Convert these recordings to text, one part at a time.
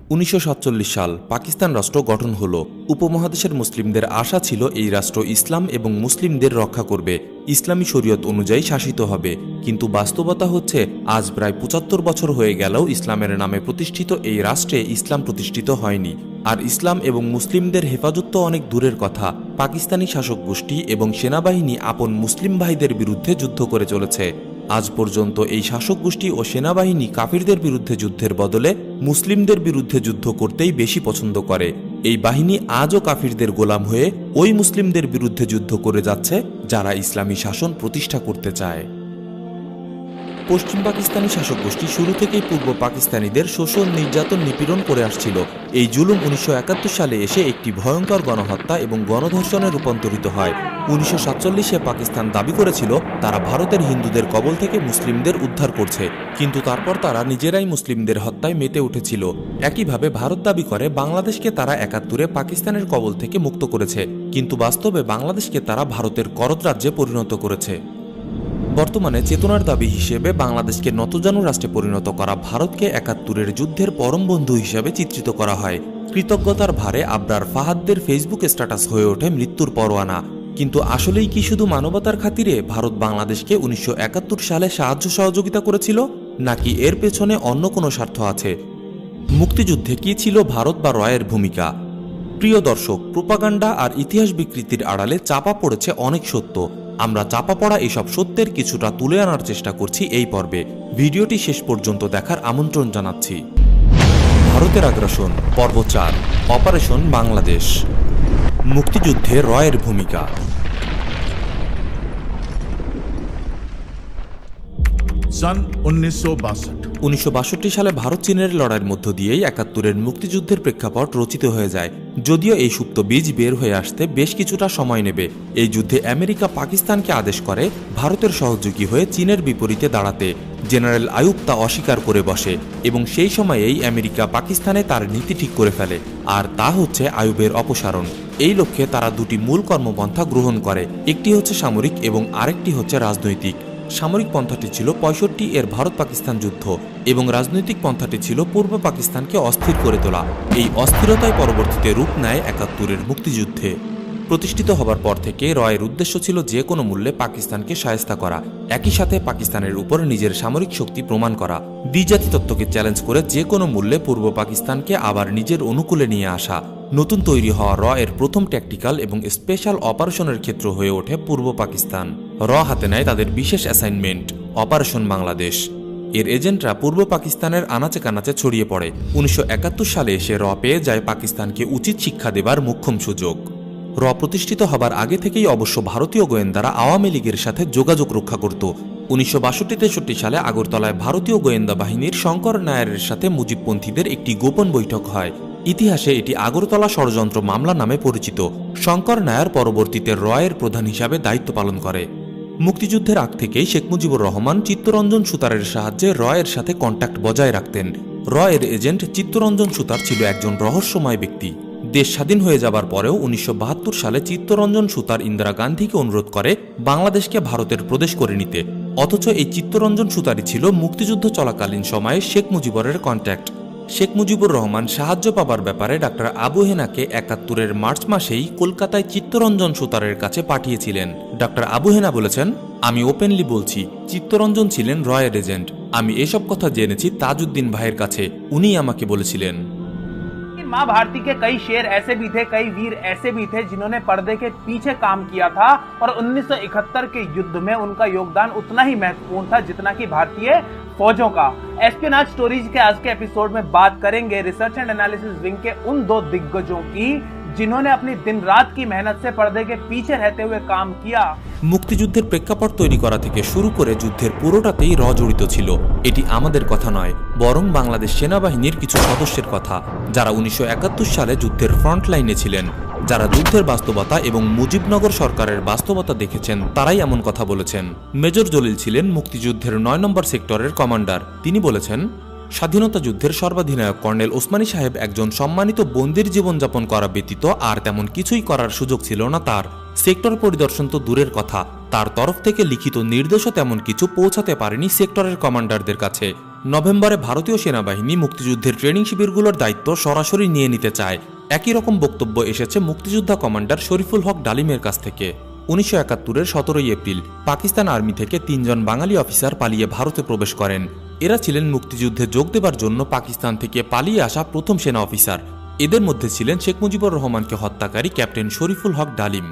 1947 সাল পাকিস্তান রাষ্ট্র গঠন হলো। উপমহাদেশের মুসলিমদের আশা ছিল এই রাষ্ট্র ইসলাম এবং মুসলিমদের রক্ষা করবে, ইসলামী শরীয়ত অনুযায়ী শাসিত হবে। কিন্তু বাস্তবতা হচ্ছে আজ প্রায় 75 বছর হয়ে গেলেও ইসলামের নামে প্রতিষ্ঠিত এই রাষ্ট্রে ইসলাম প্রতিষ্ঠিত হয়নি। আর ইসলাম এবং মুসলিমদের হেফাজত তো অনেক দূরের কথা, পাকিস্তানি শাসক গোষ্ঠী এবং সেনাবাহিনী আপন মুসলিম ভাইদের বিরুদ্ধে যুদ্ধ করে চলেছে। আজ পর্যন্ত এই শাসক গোষ্ঠী ও সেনাবাহিনী কাফিরদের বিরুদ্ধে যুদ্ধের বদলে মুসলিমদের বিরুদ্ধে যুদ্ধ করতেই বেশি পছন্দ করে। এই বাহিনী আজও কাফিরদের গোলাম হয়ে ওই মুসলিমদের বিরুদ্ধে যুদ্ধ করে যাচ্ছে যারা ইসলামী শাসন প্রতিষ্ঠা করতে চায়। পশ্চিম পাকিস্তানি শাসক গোষ্ঠী শুরু থেকেই পূর্ব পাকিস্তানিদের শোষণ, নির্যাতন, নিপীড়ন করে আসছিল। এই জুলুম 1971 সালে এসে একটি ভয়ঙ্কর গণহত্যা এবং গণধর্ষণে রূপান্তরিত হয়। 1947-এ পাকিস্তান দাবি করেছিল তারা ভারতের হিন্দুদের কবল থেকে মুসলিমদের উদ্ধার করছে, কিন্তু তারপর তারা নিজেরাই মুসলিমদের হত্যায় মেতে উঠেছিল। একইভাবে ভারত দাবি করে বাংলাদেশকে তারা 71-এ পাকিস্তানের কবল থেকে মুক্ত করেছে, কিন্তু বাস্তবে বাংলাদেশকে তারা ভারতের করদ রাজ্যে পরিণত করেছে। বর্তমানে চেতনার দাবি হিসেবে বাংলাদেশকে নতজানু রাষ্ট্রে পরিণত করা ভারতকে 71-এর যুদ্ধের পরম বন্ধু হিসেবে চিত্রিত করা হয়। কৃতজ্ঞতার ভারে আবরার ফাহাদদের ফেসবুক স্ট্যাটাস হয়ে ওঠে মৃত্যুর পরোয়ানা। কিন্তু আসলেই কি শুধু মানবতার খাতিরে ভারত বাংলাদেশকে 1971 সালে সাহায্য সহযোগিতা করেছিল, নাকি এর পেছনে অন্য কোনো স্বার্থ আছে? মুক্তিযুদ্ধে কি ছিল ভারত বা রয়ের ভূমিকা? প্রিয় দর্শক, প্রোপাগান্ডা আর ইতিহাস বিকৃতির আড়ালে চাপা পড়েছে অনেক সত্য। আমরা চাপা পড়া এসব সত্যের কিছুটা তুলে আনার চেষ্টা করছি এই পর্বে। ভিডিওটি শেষ পর্যন্ত দেখার আমন্ত্রণ জানাচ্ছি। ভারতের আগ্রাসন পর্ব 4, অপারেশন বাংলাদেশ। মুক্তিযুদ্ধে রয়ের ভূমিকা। সন 1962 সালে ভারত চীনের লড়াইয়ের মধ্য দিয়েই 71-এর মুক্তিযুদ্ধের প্রেক্ষাপট রচিত হয়ে যায়। যদিও এই সুপ্ত বীজ বের হয়ে আসতে বেশ কিছুটা সময় নেবে। এই যুদ্ধে আমেরিকা পাকিস্তানকে আদেশ করে ভারতের সহযোগী হয়ে চীনের বিপরীতে দাঁড়াতে। জেনারেল আইয়ুব তা অস্বীকার করে বসে এবং সেই সময়েই আমেরিকা পাকিস্তানে তার নীতি ঠিক করে ফেলে, আর তা হচ্ছে আইয়ুবের অপসারণ। এই লক্ষ্যে তারা দুটি মূল কর্মপন্থা গ্রহণ করে, একটি হচ্ছে সামরিক এবং আরেকটি হচ্ছে রাজনৈতিক। সামরিক পন্থাটি ছিল 65-এর ভারত পাকিস্তান যুদ্ধ এবং রাজনৈতিক পন্থাটি ছিল পূর্ব পাকিস্তানকে অস্থির করে তোলা। এই অস্থিরতায় পরবর্তীতে রূপ নেয় 71-এর মুক্তিযুদ্ধে। প্রতিষ্ঠিত হবার পর থেকে রয়ের উদ্দেশ্য ছিল যে কোনো মূল্যে পাকিস্তানকে শায়েস্তা করা, একই সাথে পাকিস্তানের উপর নিজের সামরিক শক্তি প্রমাণ করা, দ্বিজাতি তত্ত্বকে চ্যালেঞ্জ করে যে কোনো মূল্যে পূর্ব পাকিস্তানকে আবার নিজের অনুকূলে নিয়ে আসা। নতুন তৈরি হওয়া রয়ের প্রথম ট্যাকটিক্যাল এবং স্পেশাল অপারেশনের ক্ষেত্র হয়ে ওঠে পূর্ব পাকিস্তান। হাতে নেয় তাদের বিশেষ অ্যাসাইনমেন্ট অপারেশন বাংলাদেশ। এর এজেন্টরা পূর্ব পাকিস্তানের আনাচে কানাচে ছড়িয়ে পড়ে। 1971 সালে এসে পেয়ে যায় পাকিস্তানকে উচিত শিক্ষা দেবার মোক্ষম সুযোগ। প্রতিষ্ঠিত হবার আগে থেকেই অবশ্য ভারতীয় গোয়েন্দারা আওয়ামী লীগের সাথে যোগাযোগ রক্ষা করত। 1962-63 সালে আগরতলায় ভারতীয় গোয়েন্দা বাহিনীর শঙ্কর নায়ারের সাথে মুজিবপন্থীদের একটি গোপন বৈঠক হয়। ইতিহাসে এটি আগরতলা ষড়যন্ত্র মামলা নামে পরিচিত। শঙ্কর নায়ার পরবর্তীতে রয়ের প্রধান হিসাবে দায়িত্ব পালন করে। মুক্তিযুদ্ধের আগ থেকেই শেখ মুজিবুর রহমান চিত্তরঞ্জন সুতারের সাহায্যে রয়ের সাথে কন্ট্যাক্ট বজায় রাখতেন। রয়ের এজেন্ট চিত্তরঞ্জন সুতার ছিল একজন রহস্যময় ব্যক্তি। দেশ স্বাধীন হয়ে যাবার পরেও 1972 সালে চিত্তরঞ্জন সুতার ইন্দিরা গান্ধীকে অনুরোধ করে বাংলাদেশকে ভারতের প্রদেশ করে নিতে। অথচ এই চিত্তরঞ্জন সুতারই ছিল মুক্তিযুদ্ধ চলাকালীন সময়ে শেখ মুজিবুরের কন্ট্যাক্ট। শেখ মুজিবুর রহমান সাহায্য পাবার ব্যাপারে ডাক্তার আবু হেনাকে 71-এর মার্চ মাসেই কলকাতায় চিত্তরঞ্জন সুতারের কাছে পাঠিয়েছিলেন। ডাক্তার আবু হেনা বলেছেন, আমি ওপেনলি বলছি, চিত্তরঞ্জন ছিলেন রয়ের এজেন্ট। আমি এসব কথা জেনেছি তাজউদ্দিন ভাইয়ের কাছে, উনিই আমাকে বলেছিলেন। माँ भारती के कई शेर ऐसे भी थे, कई वीर ऐसे भी थे जिन्होंने पर्दे के पीछे काम किया था और 1971 के युद्ध में उनका योगदान उतना ही महत्वपूर्ण था जितना कि भारतीय फौजों का। एस्पियोनाज स्टोरीज के आज के एपिसोड में बात करेंगे रिसर्च एंड एनालिसिस विंग के उन दो दिग्गजों की जिन्होंने अपनी दिन रात की मेहनत से पर्दे के पीछे रहते हुए काम किया। মুক্তিযুদ্ধের প্রেক্ষাপট তৈরি করা থেকে শুরু করে যুদ্ধের পুরোটাতেই জড়িত ছিল। এটি আমাদের কথা নয়, বরং বাংলাদেশ সেনাবাহিনীর কিছু সদস্যের কথা, যারা 1971 সালে যুদ্ধের ফ্রন্ট লাইনে ছিলেন। যারা যুদ্ধের বাস্তবতা এবং মুজিবনগর সরকারের বাস্তবতা দেখেছেন তারাই এমন কথা বলেছেন। মেজর জলিল ছিলেন মুক্তিযুদ্ধের 9 নম্বর সেক্টরের কমান্ডার। তিনি বলেছেন, স্বাধীনতা যুদ্ধের সর্বাধিনায়ক কর্নেল ওসমানী সাহেব একজন সম্মানিত বন্দির জীবনযাপন করা ব্যতীত আর তেমন কিছুই করার সুযোগ ছিল না তার। সেক্টর পরিদর্শন তো দূরের কথা, তার তরফ থেকে লিখিত নির্দেশও তেমন কিছু পৌঁছাতে পারেনি সেক্টরের কমান্ডারদের কাছে। নভেম্বরে ভারতীয় সেনাবাহিনী মুক্তিযুদ্ধের ট্রেনিং শিবিরগুলোর দায়িত্ব সরাসরি নিয়ে নিতে চায়। একই রকম বক্তব্য এসেছে মুক্তিযোদ্ধা কমান্ডার শরীফুল হক ডালিমের কাছ থেকে। 1971-এর 17 এপ্রিল পাকিস্তান আর্মি থেকে 3 জন বাঙালি অফিসার পালিয়ে ভারতে প্রবেশ করেন। এরা ছিলেন মুক্তিযুদ্ধে যোগ দেবার জন্য পাকিস্তান থেকে পালিয়ে আসা প্রথম সেনা অফিসার। এদের মধ্যে ছিলেন শেখ মুজিবুর রহমানকে হত্যাকারী ক্যাপ্টেন শরীফুল হক ডালিম।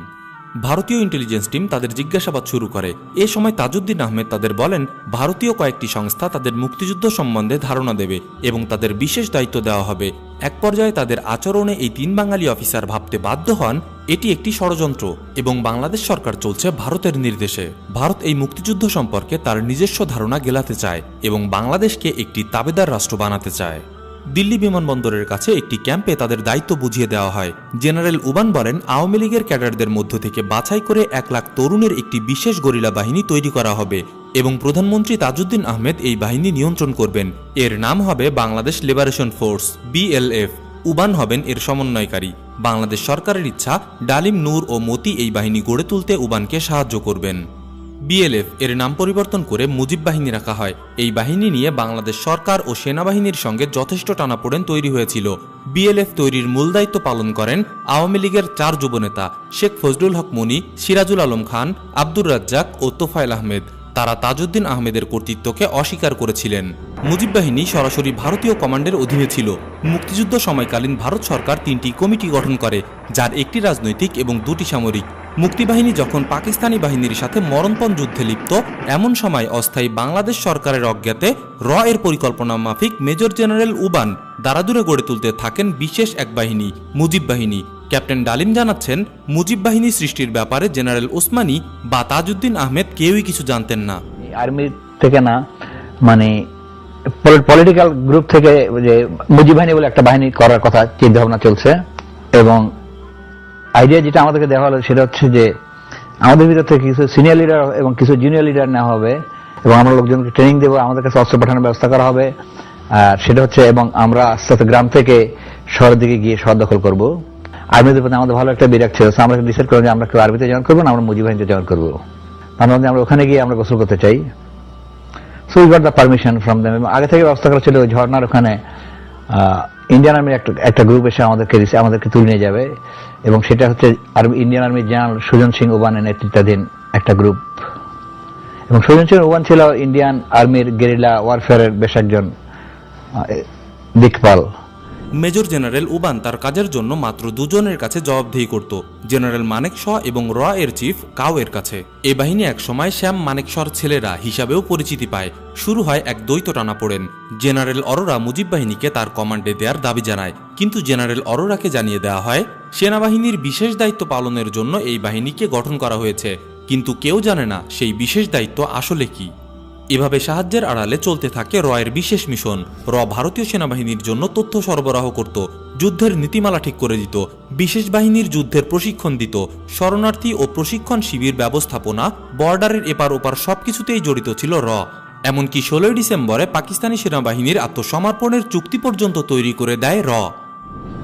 ভারতীয় ইন্টেলিজেন্স টিম তাদের জিজ্ঞাসাবাদ শুরু করে। এ সময় তাজউদ্দিন আহমেদ তাদের বলেন ভারতীয় কয়েকটি সংস্থা তাদের মুক্তিযুদ্ধ সম্বন্ধে ধারণা দেবে এবং তাদের বিশেষ দায়িত্ব দেওয়া হবে। এক পর্যায়ে তাদের আচরণে এই 3 বাঙালি অফিসার ভাবতে বাধ্য হন এটি একটি ষড়যন্ত্র এবং বাংলাদেশ সরকার চলছে ভারতের নির্দেশে। ভারত এই মুক্তিযুদ্ধ সম্পর্কে তার নিজস্ব ধারণা গেলাতে চায় এবং বাংলাদেশকে একটি তাবেদার রাষ্ট্র বানাতে চায়। দিল্লি বিমানবন্দরের কাছে একটি ক্যাম্পে তাদের দায়িত্ব বুঝিয়ে দেওয়া হয়। জেনারেল উবান বলেন আওয়ামী লীগের ক্যাডারদের মধ্য থেকে বাছাই করে 1 লাখ তরুণের একটি বিশেষ গরিলা বাহিনী তৈরি করা হবে এবং প্রধানমন্ত্রী তাজউদ্দিন আহমেদ এই বাহিনী নিয়ন্ত্রণ করবেন। এর নাম হবে Bangladesh liberation force BLF। Uban হবেন এর সমন্বয়কারী। বাংলাদেশ সরকারের ইচ্ছা ডালিম, নূর ও মতি এই বাহিনী গড়ে তুলতে উবানকে সাহায্য করবেন। BLF এর নাম পরিবর্তন করে মুজিব বাহিনী রাখা হয়। এই বাহিনী নিয়ে বাংলাদেশ সরকার ও সেনাবাহিনীর সঙ্গে যথেষ্ট টানাপোড়েন তৈরি হয়েছিল। BLF তৈরির মূল দায়িত্ব পালন করেন আওয়ামী লীগের 4 যুবনেতা শেখ ফজলুল হক মনি, সিরাজুল আলম খান, আব্দুর রাজ্জাক ও তোফায়েল আহমেদ। তারা তাজউদ্দিন আহমেদের কর্তৃত্বকে অস্বীকার করেছিলেন। মুজিব বাহিনী সরাসরি ভারতীয় কমান্ডের অধীনে ছিল। মুক্তিযুদ্ধ সময়কালীন ভারত সরকার 3টি কমিটি গঠন করে, যার একটি রাজনৈতিক এবং 2টি সামরিক। মুক্তিবাহিনী যখন পাকিস্তানি বাহিনীর সাথে মরণপণ যুদ্ধে লিপ্ত, এমন সময় অস্থায়ী বাংলাদেশ সরকারের অজ্ঞাতে এর পরিকল্পনা মাফিক মেজর জেনারেল উবান দারাদুরে গড়ে তুলতে থাকেন বিশেষ এক বাহিনী, মুজিব বাহিনী। ক্যাপ্টেন ডালিম জানাচ্ছেন মুজিব বাহিনী সৃষ্টির ব্যাপারে জেনারেল ওসমানী বা তাজউদ্দিন আহমেদ কেউই কিছু জানতেন না। আর্মি থেকে না, মানে পলিটিক্যাল গ্রুপ থেকে যে মুজিব বাহিনী বলে একটা বাহিনী করার কথা চিন্তা ভাবনা চলছে এবং আইডিয়া যেটা আমাদেরকে দেওয়া হলো সেটা হচ্ছে যে আমাদের ভিতর থেকে কিছু সিনিয়র লিডার এবং কিছু জুনিয়র লিডার নেওয়া হবে এবং আমরা লোকজনকে ট্রেনিং দেবো, আমাদের কাছে অস্ত্র পাঠানোর ব্যবস্থা করা হবে। আর সেটা হচ্ছে এবং আমরা আস্তে আস্তে গ্রাম থেকে শহরের দিকে গিয়ে শহর দখল করবো। আর্মিদের প্রতি আমাদের ভালো একটা বিরাগ ছিল, আমরা ডিসাইড করবো যে আমরা কেউ আর্মিতে জয়েন করবো না, আমরা মুজিব বাহিনীতে জয়েন করবো। তার মধ্যে আমরা ওখানে গিয়ে আমরা গোসল করতে চাই। So we got the permission from them. এবং আগে থেকে ব্যবস্থা করা ছিল ওই ঝর্ণার ওখানে ইন্ডিয়ান আর্মির একটা গ্রুপ এসে আমাদেরকে তুলে নিয়ে যাবে এবং সেটা হচ্ছে ইন্ডিয়ান আর্মির জেনারেল সুজন সিং ওবানের নেতৃত্বাধীন একটা গ্রুপ। এবং সুজন সিং ওবান ছিল ইন্ডিয়ান আর্মির গেরিলা ওয়ারফেয়ারের বেশ একজন দিকপাল। মেজর জেনারেল উবান তার কাজের জন্য মাত্র 2 জনের কাছে জবাবদিহি করত, জেনারেল মানেকশ এবং এর চিফ কাউ এর কাছে। এ বাহিনী একসময় শ্যাম মানেকশর ছেলেরা হিসাবেও পরিচিতি পায়। শুরু হয় এক দ্বৈত টানাপোড়েন। জেনারেল অরোরা মুজিব বাহিনীকে তার কমান্ডে দেওয়ার দাবি জানায়, কিন্তু জেনারেল অরোরাকে জানিয়ে দেওয়া হয় সেনাবাহিনীর বিশেষ দায়িত্ব পালনের জন্য এই বাহিনীকে গঠন করা হয়েছে, কিন্তু কেউ জানে না সেই বিশেষ দায়িত্ব আসলে কি। এভাবে সাহায্যের আড়ালে চলতে থাকে এর বিশেষ মিশন। ভারতীয় সেনাবাহিনীর জন্য তথ্য সরবরাহ করত, যুদ্ধের নীতিমালা ঠিক করে দিত, বিশেষ বাহিনীর যুদ্ধের প্রশিক্ষণ দিত, শরণার্থী ও প্রশিক্ষণ শিবির ব্যবস্থাপনা, বর্ডারের এপার ওপার সবকিছুতেই জড়িত ছিল এমনকি 16 ডিসেম্বরে পাকিস্তানি সেনাবাহিনীর আত্মসমর্পণের চুক্তি পর্যন্ত তৈরি করে দেয়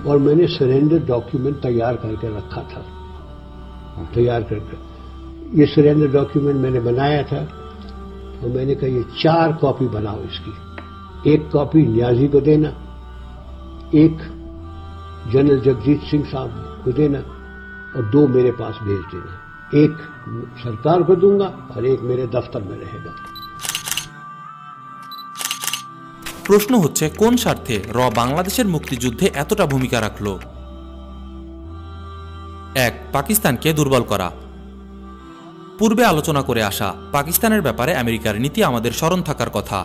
और मैंने सरेंडर डॉक्यूमेंट तैयार करके रखा था, तैयार करके ये सरेंडर डॉक्यूमेंट मैंने बनाया था। तो मैंने कहा ये 4 कॉपी बनाओ इसकी, एक कॉपी न्याजी को देना, एक जनरल जगजीत सिंह साहब को देना और 2 मेरे पास भेज देना। एक सरकार को दूंगा और एक मेरे दफ्तर में रहेगा। প্রশ্ন হচ্ছে কোন স্বার্থে বাংলাদেশের মুক্তিযুদ্ধে এতটা ভূমিকা রাখল? 1. পাকিস্তানকে দুর্বল করা। পূর্বে আলোচনা করে আসা পাকিস্তানের ব্যাপারে আমেরিকার নীতি আমাদের স্মরণ থাকার কথা।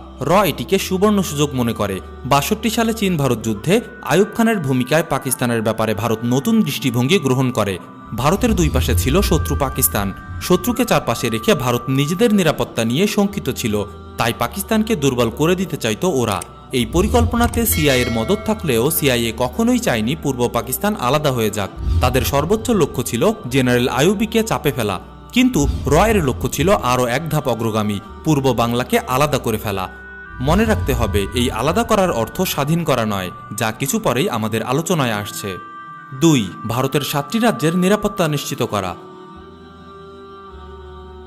এটিকে সুবর্ণ সুযোগ মনে করে। 62 সালে চীন ভারত যুদ্ধে আইয়ুব খানের ভূমিকায় পাকিস্তানের ব্যাপারে ভারত নতুন দৃষ্টিভঙ্গি গ্রহণ করে। ভারতের 2 পাশে ছিল শত্রু পাকিস্তান। শত্রুকে চারপাশে রেখে ভারত নিজেদের নিরাপত্তা নিয়ে শঙ্কিত ছিল, তাই পাকিস্তানকে দুর্বল করে দিতে চাইত ওরা। এই পরিকল্পনাতে সিআইএর মদত থাকলেও সিআইএ কখনোই চায়নি পূর্ব পাকিস্তান আলাদা হয়ে যাক। তাদের সর্বোচ্চ লক্ষ্য ছিল জেনারেল আইয়ুবীকে চাপে ফেলা, কিন্তু এর লক্ষ্য ছিল আরও এক ধাপ অগ্রগামী, পূর্ব বাংলাকে আলাদা করে ফেলা। মনে রাখতে হবে এই আলাদা করার অর্থ স্বাধীন করা নয়, যা কিছু পরেই আমাদের আলোচনায় আসছে। 2. ভারতের 7টি রাজ্যের নিরাপত্তা নিশ্চিত করা।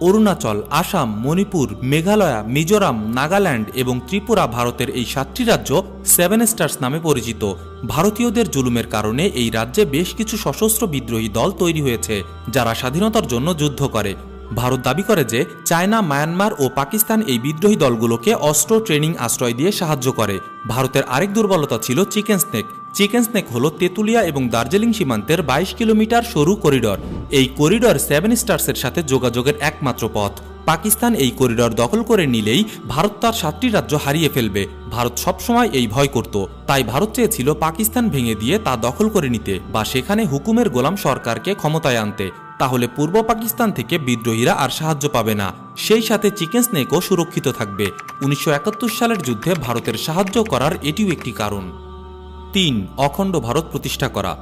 অরুণাচল, আসাম, মণিপুর, মেঘালয়, মিজোরাম, নাগাল্যান্ড এবং ত্রিপুরা ভারতের এই 7টি রাজ্য 7 স্টার্স নামে পরিচিত। ভারতীয়দের জুলুমের কারণে এই রাজ্যে বেশ কিছু সশস্ত্র বিদ্রোহী দল তৈরি হয়েছে যারা স্বাধীনতার জন্য যুদ্ধ করে। ভারত দাবি করে যে চায়না, মায়ানমার ও পাকিস্তান এই বিদ্রোহী দলগুলোকে অস্ত্র, ট্রেনিং, আশ্রয় দিয়ে সাহায্য করে। ভারতের আরেক দুর্বলতা ছিল চিকেন স্নেক। চিকেন স্নেক হল তেঁতুলিয়া এবং দার্জিলিং সীমান্তের 22 কিলোমিটার সরু করিডর। এই করিডর 7 স্টার্সের সাথে যোগাযোগের একমাত্র পথ। পাকিস্তান এই করিডর দখল করে নিলেই ভারত তার 7টি রাজ্য হারিয়ে ফেলবে। ভারত সবসময় এই ভয় করত, তাই ভারত চেয়েছিল পাকিস্তান ভেঙে দিয়ে তা দখল করে নিতে বা সেখানে হুকুমের গোলাম সরকারকে ক্ষমতায় আনতে। তাহলে পূর্ব পাকিস্তান থেকে বিদ্রোহীরা আর সাহায্য পাবে না, সেই সাথে চিকেন স্নেকও সুরক্ষিত থাকবে। 1971 সালের যুদ্ধে ভারতের সাহায্য করার এটিও একটি কারণ। 3. অখণ্ড ভারত প্রতিষ্ঠা করা।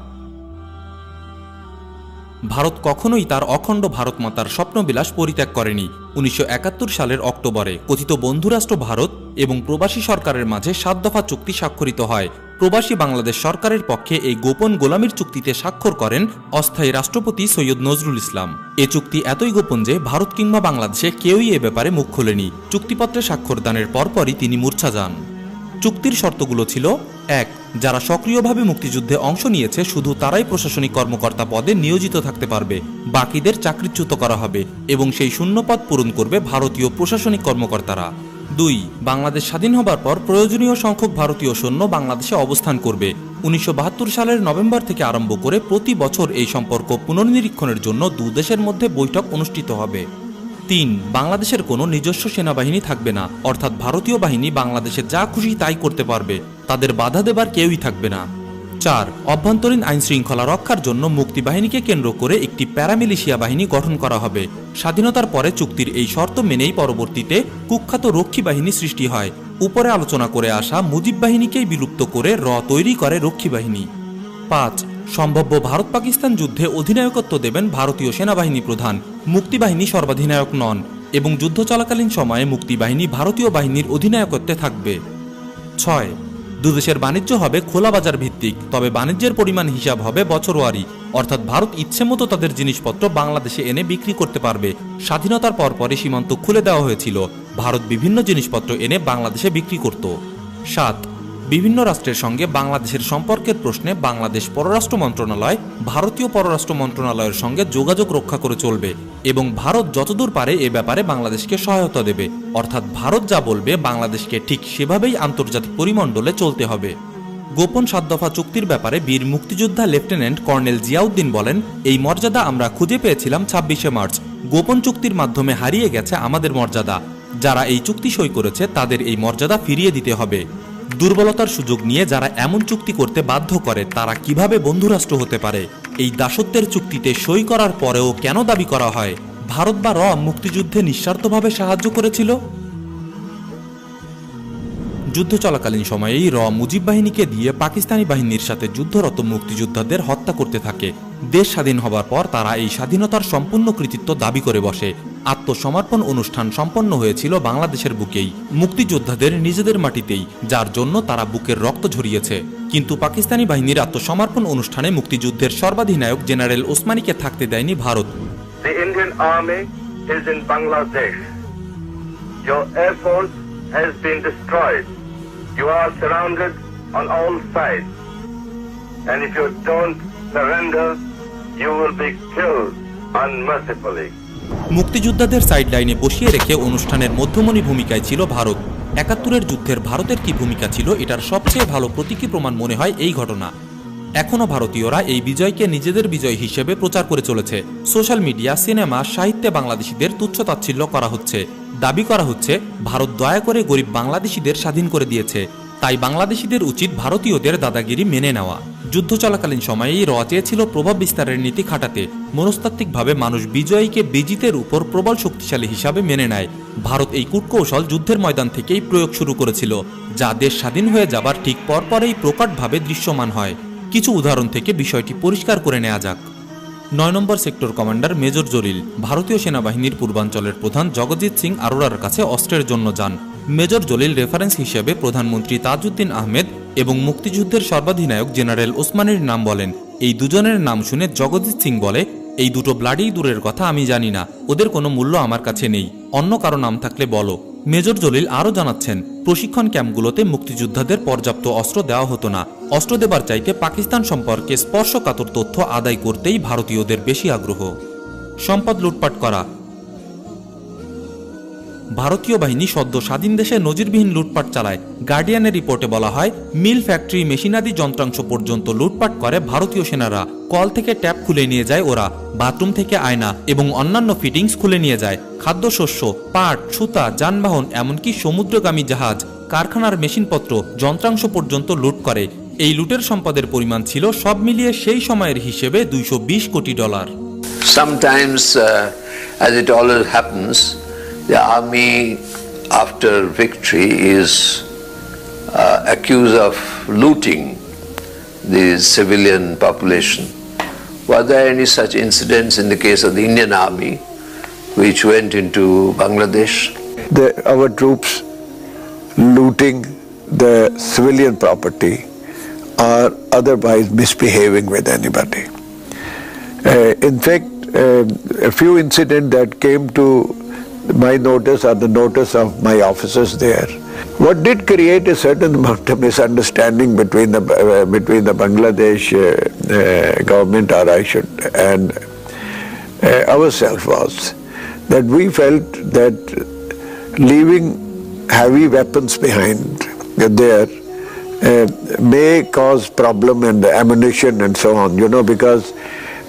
ভারত কখনোই তার অখণ্ড ভারত মাতার স্বপ্নবিলাস পরিত্যাগ করেনি। 1971 সালের অক্টোবরে কথিত বন্ধুরাষ্ট্র ভারত এবং প্রবাসী সরকারের মাঝে 7 দফা চুক্তি স্বাক্ষরিত হয়। প্রবাসী বাংলাদেশ সরকারের পক্ষে এই গোপন গোলামির চুক্তিতে স্বাক্ষর করেন অস্থায়ী রাষ্ট্রপতি সৈয়দ নজরুল ইসলাম। এ চুক্তি এতই গোপন যে ভারত কিংবা বাংলাদেশে কেউই এ ব্যাপারে মুখ খোলেনি। চুক্তিপত্রে স্বাক্ষরদানের পরপরই তিনি মূর্ছা যান। চুক্তির শর্তগুলো ছিল: 1. যারা সক্রিয়ভাবে মুক্তিযুদ্ধে অংশ নিয়েছে শুধু তারাই প্রশাসনিক কর্মকর্তা পদে নিয়োজিত থাকতে পারবে, বাকিদের চাকরিচ্যুত করা হবে এবং সেই শূন্যপদ পূরণ করবে ভারতীয় প্রশাসনিক কর্মকর্তারা। 2. বাংলাদেশ স্বাধীন হবার পর প্রয়োজনীয় সংখ্যক ভারতীয় সৈন্য বাংলাদেশে অবস্থান করবে। 1972 সালের নভেম্বর থেকে আরম্ভ করে প্রতি বছর এই সম্পর্ক পুনর্নিরীক্ষণের জন্য দুদেশের মধ্যে বৈঠক অনুষ্ঠিত হবে। 3. বাংলাদেশের কোনো নিজস্ব সেনাবাহিনী থাকবে না, অর্থাৎ ভারতীয় বাহিনী বাংলাদেশে যা খুশি তাই করতে পারবে, তাদের বাধা দেবার কেউই থাকবে না। 4. অভ্যন্তরীণ আইন শৃঙ্খলা রক্ষার জন্য মুক্তিবাহিনীকে কেন্দ্র করে একটি প্যারামিলিশিয়া বাহিনী গঠন করা হবে। স্বাধীনতার পরে চুক্তির এই শর্ত মেনেই পরবর্তীতে কুখ্যাত রক্ষী বাহিনী সৃষ্টি হয়। উপরে আলোচনা করে আসা মুজিব বাহিনীকেই বিলুপ্ত করে তৈরি করে রক্ষী বাহিনী। 5. সম্ভাব্য ভারত পাকিস্তান যুদ্ধে অধিনায়কত্ব দেবেন ভারতীয় সেনাবাহিনী প্রধান, মুক্তিবাহিনী সর্বাধিনায়ক নন এবং যুদ্ধ চলাকালীন সময়ে মুক্তিবাহিনী ভারতীয় বাহিনীর অধিনায়কত্বে থাকবে। 6. দুদেশের বাণিজ্য হবে খোলা বাজার ভিত্তিক, তবে বাণিজ্যের পরিমাণ হিসাব হবে বছরওয়ারি, অর্থাৎ ভারত ইচ্ছে মতো তাদের জিনিসপত্র বাংলাদেশে এনে বিক্রি করতে পারবে। স্বাধীনতার পরপরই সীমান্ত খুলে দেওয়া হয়েছিল, ভারত বিভিন্ন জিনিসপত্র এনে বাংলাদেশে বিক্রি করত। 7. বিভিন্ন রাষ্ট্রের সঙ্গে বাংলাদেশের সম্পর্কের প্রশ্নে বাংলাদেশ পররাষ্ট্র মন্ত্রণালয় ভারতীয় পররাষ্ট্র মন্ত্রণালয়ের সঙ্গে যোগাযোগ রক্ষা করে চলবে এবং ভারত যতদূর পারে এ ব্যাপারে বাংলাদেশকে সহায়তা দেবে, অর্থাৎ ভারত যা বলবে বাংলাদেশকে ঠিক সেভাবেই আন্তর্জাতিক পরিমণ্ডলে চলতে হবে। গোপন 7 দফা চুক্তির ব্যাপারে বীর মুক্তিযোদ্ধা লেফটেন্যান্ট কর্নেল জিয়াউদ্দিন বলেন, এই মর্যাদা আমরা খুঁজে পেয়েছিলাম 26শে মার্চ। গোপন চুক্তির মাধ্যমে হারিয়ে গেছে আমাদের মর্যাদা। যারা এই চুক্তি সই করেছে তাদের এই মর্যাদা ফিরিয়ে দিতে হবে। দুর্বলতার সুযোগ নিয়ে যারা এমন চুক্তি করতে বাধ্য করে তারা কিভাবে বন্ধুরাষ্ট্র হতে পারে? এই দাসত্বের চুক্তিতে সই করার পরেও কেন দাবি করা হয় ভারত বা মুক্তিযুদ্ধে নিঃস্বার্থভাবে সাহায্য করেছিল? যুদ্ধ চলাকালীন সময়েই মুজিব বাহিনীকে দিয়ে পাকিস্তানি বাহিনীর সাথে যুদ্ধরত মুক্তিযোদ্ধাদের হত্যা করতে থাকে। দেশ স্বাধীন হবার পর তারা এই স্বাধীনতার সম্পূর্ণ কৃতিত্ব দাবি করে বসে। আত্মসমর্পণ অনুষ্ঠান সম্পন্ন হয়েছিল বাংলাদেশের বুকেই, মুক্তিযোদ্ধাদের নিজেদের মাটিতেই, যার জন্য তারা বুকের রক্ত ঝরিয়েছে। কিন্তু পাকিস্তানি বাহিনীর আত্মসমর্পণ অনুষ্ঠানে মুক্তিযুদ্ধের সর্বাধিনায়ক জেনারেল ওসমানীকে থাকতে দেয়নি Bharat. The Indian Army is in Bangladesh. Your air force has been destroyed. You are surrounded on all sides. And if you don't surrender, you will be killed unmercifully. মুক্তিযোদ্ধাদের সাইড লাইনে বসিয়ে রেখে অনুষ্ঠানের মধ্যমণি ভূমিকায় ছিল ভারত। 71-এর যুদ্ধের ভারতের কি ভূমিকা ছিল এটার সবচেয়ে ভালো প্রতীকী প্রমাণ মনে হয় এই ঘটনা। এখনো ভারতীয়রা এই বিজয়কে নিজেদের বিজয় হিসেবে প্রচার করে চলেছে। সোশ্যাল মিডিয়া, সিনেমা, সাহিত্যে বাংলাদেশিদের তুচ্ছতাচ্ছিল্য করা হচ্ছে। দাবি করা হচ্ছে ভারত দয়া করে গরিব বাংলাদেশিদের স্বাধীন করে দিয়েছে, তাই বাংলাদেশিদের উচিত ভারতীয়দের দাদাগিরি মেনে নেওয়া। যুদ্ধ চলাকালীন সময়েই চেয়েছিল প্রভাব বিস্তারের নীতি খাটাতে। মনস্তাত্ত্বিকভাবে মানুষ বিজয়ীকে বিজিতের উপর প্রবল শক্তিশালী হিসাবে মেনে নেয়। ভারত এই কূটকৌশল যুদ্ধের ময়দান থেকেই প্রয়োগ শুরু করেছিল, যা দেশ স্বাধীন হয়ে যাবার ঠিক পরপরেই প্রকটভাবে দৃশ্যমান হয়। কিছু উদাহরণ থেকে বিষয়টি পরিষ্কার করে নেওয়া যাক। 9 নম্বর সেক্টর কমান্ডার মেজর জলিল ভারতীয় সেনাবাহিনীর পূর্বাঞ্চলের প্রধান জগজিৎ সিং আরোরার কাছে অস্ত্রের জন্য যান। মেজর জলিল রেফারেন্স হিসেবে প্রধানমন্ত্রী তাজউদ্দিন আহমেদ এবং মুক্তিযুদ্ধের সর্বাধিনায়ক জেনারেল ওসমানীর নাম বলেন। এই দুজনের নাম শুনে জগজিৎ সিং বলে, এই দুটো ব্লাডি দূরের কথা আমি জানি না, ওদের কোনো মূল্য আমার কাছে নেই, অন্য কারো নাম থাকলে বলো। মেজর জলিল আরও জানাচ্ছেন, প্রশিক্ষণ ক্যাম্পগুলোতে মুক্তিযোদ্ধাদের পর্যাপ্ত অস্ত্র দেওয়া হতো না। অস্ত্র দেবার চাইতে পাকিস্তান সম্পর্কে স্পর্শকাতর তথ্য আদায় করতেই ভারতীয়দের বেশি আগ্রহ। সম্পদ লুটপাট করা। ভারতীয় বাহিনী সদ্য স্বাধীন দেশে নজিরবিহীন লুটপাট চালায়। গার্ডিয়ানের রিপোর্টে বলা হয়, মিল, ফ্যাক্টরি, মেশিনারি যন্ত্রাংশ পর্যন্ত লুটপাট করে ভারতীয় সেনারা। কল থেকে ট্যাপ খুলে নিয়ে যায় ওরা, বাথরুম থেকে আয়না এবং অন্যান্য ফিটিংস খুলে নিয়ে যায়, খাদ্যশস্য, পাট, সুতা, যানবাহন, এমনকি সমুদ্রগামী জাহাজ, কারখানার মেশিনপত্র, যন্ত্রাংশ পর্যন্ত লুট করে। এই লুটের সম্পদের পরিমাণ ছিল সব মিলিয়ে সেই সময়ের হিসেবে $220 কোটি। Sometimes, as it always happens, the army after victory is accused of looting the civilian population. Were there any such incidents in the case of the Indian army which went into Bangladesh? Our troops looting the civilian property or otherwise misbehaving with anybody. In fact, a few incidents that came to my notice or the notice of my officers there, what did create a certain amount of misunderstanding between the Bangladesh government, or I should, and ourselves, was that we felt that leaving heavy weapons behind there may cause problem and ammunition and so on, because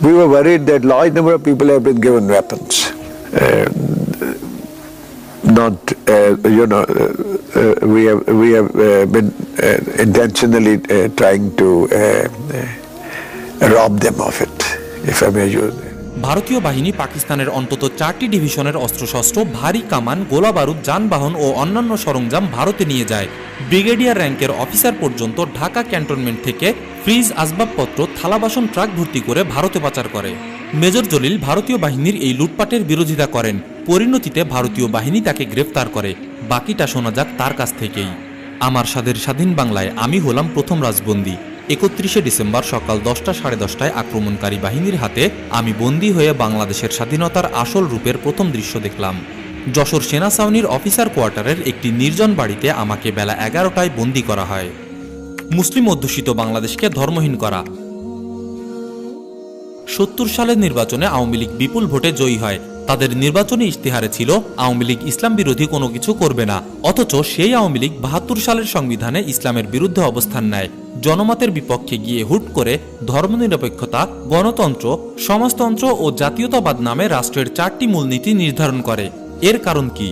we were worried that large number of people have been given weapons. We have been intentionally trying to rob them of it, if I may use it. ভারতীয় বাহিনী পাকিস্তানের অন্তত 4টি ডিভিশনের অস্ত্রশস্ত্র, ভারী কামান, গোলা বারুদ, যানবাহন ও অন্যান্য সরঞ্জাম ভারতে নিয়ে যায়। ব্রিগেডিয়ার র্যাঙ্কের অফিসার পর্যন্ত ঢাকা ক্যান্টনমেন্ট থেকে ফ্রিজ, আসবাবপত্র, থালাবাসন ট্রাক ভর্তি করে ভারতে পাচার করে। মেজর জলিল ভারতীয় বাহিনীর এই লুটপাটের বিরোধিতা করেন। পরিণতিতে ভারতীয় বাহিনী তাকে গ্রেফতার করে। বাকিটা শোনা যাক তার কাছ থেকেই। আমার স্বাদের স্বাধীন বাংলায় আমি হলাম প্রথম রাজবন্দী। 31শে ডিসেম্বর সকাল 10টা সাড়ে 10টায় আক্রমণকারী বাহিনীর হাতে আমি বন্দী হয়ে বাংলাদেশের স্বাধীনতার আসল রূপের প্রথম দৃশ্য দেখলাম। যশোর সেনা ছাউনির অফিসার কোয়ার্টারের একটি নির্জন বাড়িতে আমাকে বেলা 11টায় বন্দী করা হয়। মুসলিম অধ্যুষিত বাংলাদেশকে ধর্মহীন করা। 70 সালের নির্বাচনে আওয়ামী লীগ বিপুল ভোটে জয়ী হয়। তাদের নির্বাচনী ইশতেহারে ছিল আওয়ামী লীগ ইসলাম বিরোধী কোনো কিছু করবে না, অথচ সেই আওয়ামী লীগ 72 সালের সংবিধানে ইসলামের বিরুদ্ধে অবস্থান নেয়। জনমতের বিপক্ষে গিয়ে হুট করে ধর্মনিরপেক্ষতা, গণতন্ত্র, সমাজতন্ত্র ও জাতীয়তাবাদ নামে রাষ্ট্রের 4টি মূলনীতি নির্ধারণ করে। এর কারণ কি?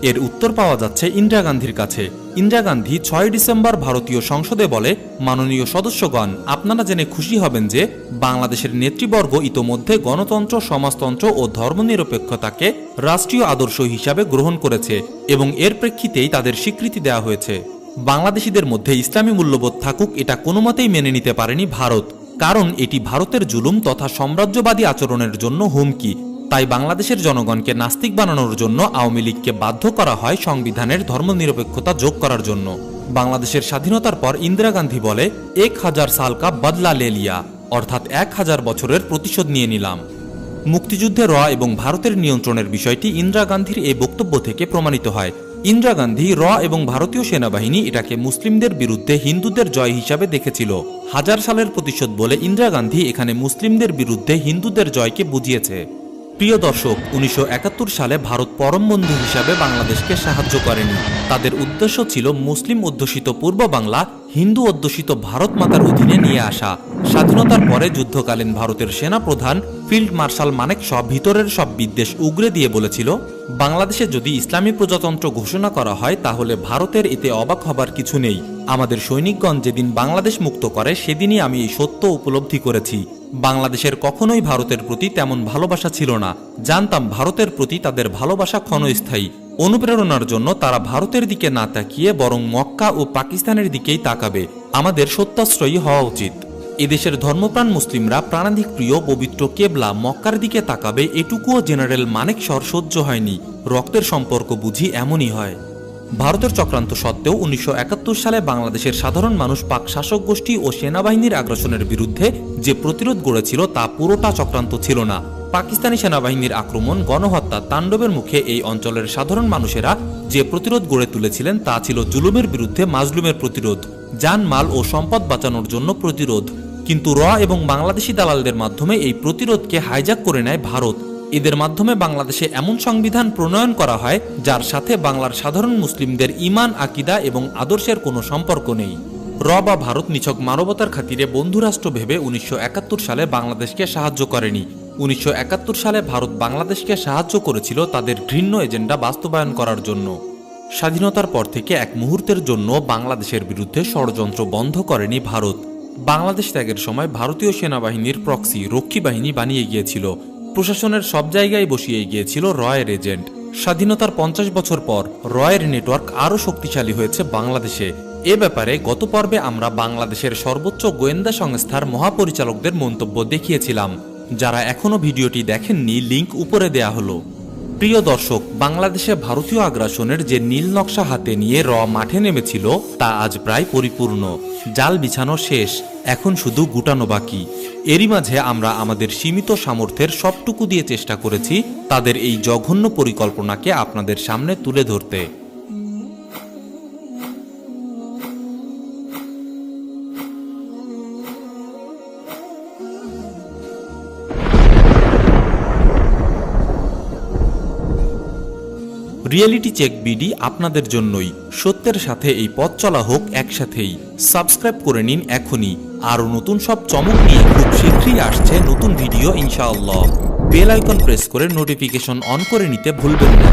এর উত্তর পাওয়া যাচ্ছে ইন্দিরা গান্ধীর কাছে। ইন্দিরা গান্ধী 6 ডিসেম্বর ভারতীয় সংসদে বলে, মাননীয় সদস্যগণ, আপনারা জেনে খুশি হবেন যে বাংলাদেশের নেতৃবর্গ ইতোমধ্যে গণতন্ত্র, সমাজতন্ত্র ও ধর্মনিরপেক্ষতাকে রাষ্ট্রীয় আদর্শ হিসাবে গ্রহণ করেছে এবং এর প্রেক্ষিতেই তাদের স্বীকৃতি দেওয়া হয়েছে। বাংলাদেশিদের মধ্যে ইসলামী মূল্যবোধ থাকুক, এটা কোনো মতেই মেনে নিতে পারেনি ভারত, কারণ এটি ভারতের জুলুম তথা সাম্রাজ্যবাদী আচরণের জন্য হুমকি। তাই বাংলাদেশের জনগণকে নাস্তিক বানানোর জন্য আওয়ামী লীগকে বাধ্য করা হয় সংবিধানের ধর্মনিরপেক্ষতা যোগ করার জন্য। বাংলাদেশের স্বাধীনতার পর ইন্দিরা গান্ধী বলে, 1000 সাল কা বদলা লে লিয়া, অর্থাৎ 1000 বছরের প্রতিশোধ নিয়ে নিলাম। মুক্তিযুদ্ধে র এবং ভারতের নিয়ন্ত্রণের বিষয়টি ইন্দিরা গান্ধীর এই বক্তব্য থেকে প্রমাণিত হয়। ইন্দিরা গান্ধী র এবং ভারতীয় সেনাবাহিনী এটাকে মুসলিমদের বিরুদ্ধে হিন্দুদের জয় হিসাবে দেখেছিল। 1000 সালের প্রতিশোধ বলে ইন্দিরা গান্ধী এখানে মুসলিমদের বিরুদ্ধে হিন্দুদের জয়কে বুঝিয়েছে। প্রিয় দর্শক, 1971 সালে ভারত পরম বন্ধু হিসাবে বাংলাদেশকে সাহায্য করেনি। তাদের উদ্দেশ্য ছিল মুসলিম অধ্যুষিত পূর্ব বাংলা হিন্দু অধ্যুষিত ভারত মাতার অধীনে নিয়ে আসা। স্বাধীনতার পরে যুদ্ধকালীন ভারতের সেনা প্রধান ফিল্ড মার্শাল মানেকশ ভিতরের সব বিদ্বেষ উগরে দিয়ে বলেছিল, বাংলাদেশে যদি ইসলামী প্রজাতন্ত্র ঘোষণা করা হয় তাহলে ভারতের এতে অবাক হবার কিছু নেই। আমাদের সৈনিকগণ যেদিন বাংলাদেশ মুক্ত করে সেদিনই আমি এই সত্য উপলব্ধি করেছি। বাংলাদেশের কখনোই ভারতের প্রতি তেমন ভালোবাসা ছিল না। জানতাম ভারতের প্রতি তাদের ভালোবাসা ক্ষণস্থায়ী। অনুপ্রেরণার জন্য তারা ভারতের দিকে না তাকিয়ে বরং মক্কা ও পাকিস্তানের দিকেই তাকাবে। আমাদের সত্যাশ্রয়ী হওয়া উচিত। এদেশের ধর্মপ্রাণ মুসলিমরা প্রাণাধিক প্রিয় পবিত্র কেবলা মক্কার দিকে তাকাবে, এটুকুও জেনারেল মানেকশর সহ্য হয়নি। রক্তের সম্পর্ক বুঝি এমনই হয়। ভারতের চক্রান্ত সত্ত্বেও 1971 সালে বাংলাদেশের সাধারণ মানুষ পাক শাসক গোষ্ঠী ও সেনাবাহিনীর আগ্রাসনের বিরুদ্ধে যে প্রতিরোধ গড়েছিল তা পুরোটা চক্রান্ত ছিল না। পাকিস্তানি সেনাবাহিনীর আক্রমণ, গণহত্যা, তাণ্ডবের মুখে এই অঞ্চলের সাধারণ মানুষেরা যে প্রতিরোধ গড়ে তুলেছিলেন তা ছিল জুলুমের বিরুদ্ধে মাজলুমের প্রতিরোধ, জানমাল ও সম্পদ বাঁচানোর জন্য প্রতিরোধ। কিন্তু র এবং বাংলাদেশি দালালদের মাধ্যমে এই প্রতিরোধকে হাইজ্যাক করে নেয় ভারত। এদের মাধ্যমে বাংলাদেশে এমন সংবিধান প্রণয়ন করা হয় যার সাথে বাংলার সাধারণ মুসলিমদের ঈমান, আকিদা এবং আদর্শের কোনো সম্পর্ক নেই। র বা ভারত নিছক মানবতার খাতিরে বন্ধুরাষ্ট্র ভেবে 1971 সালে বাংলাদেশকে সাহায্য করেনি। 1971 সালে ভারত বাংলাদেশকে সাহায্য করেছিল তাদের ঘৃণ্য এজেন্ডা বাস্তবায়ন করার জন্য। স্বাধীনতার পর থেকে এক মুহূর্তের জন্য বাংলাদেশের বিরুদ্ধে ষড়যন্ত্র বন্ধ করেনি ভারত। বাংলাদেশ ত্যাগের সময় ভারতীয় সেনাবাহিনীর প্রক্সি রক্ষী বাহিনী বানিয়ে গিয়েছিল। প্রশাসনের সব জায়গায় বসিয়ে গিয়েছিল রয়ের এজেন্ট। স্বাধীনতার 50 বছর পর রয়ের নেটওয়ার্ক আরও শক্তিশালী হয়েছে বাংলাদেশে। এ ব্যাপারে গত পর্বে আমরা বাংলাদেশের সর্বোচ্চ গোয়েন্দা সংস্থার মহাপরিচালকদের মন্তব্য দেখিয়েছিলাম। যারা এখনো ভিডিওটি দেখেননি, লিংক উপরে দেয়া হলো। প্রিয় দর্শক, বাংলাদেশে ভারতীয় আগ্রাসনের যে নীল নকশা হাতে নিয়ে র মাঠে নেমেছিল তা আজ প্রায় পরিপূর্ণ। জাল বিছানো শেষ, এখন শুধু গুটানো বাকি। এরই মাঝে আমরা আমাদের সীমিত সামর্থ্যের সবটুকু দিয়ে চেষ্টা করেছি তাদের এই জঘন্য পরিকল্পনাকে আপনাদের সামনে তুলে ধরতে। রিয়েলিটি চেক বিডি আপনাদের জন্যই। সত্যের সাথে এই পথ চলা হোক একসাথেই। সাবস্ক্রাইব করে নিন এখনই। আরও নতুন সব চমক নিয়ে খুব শীঘ্রই আসছে নতুন ভিডিও ইনশাআল্লাহ। বেল আইকন প্রেস করে নোটিফিকেশন অন করে নিতে ভুলবেন না।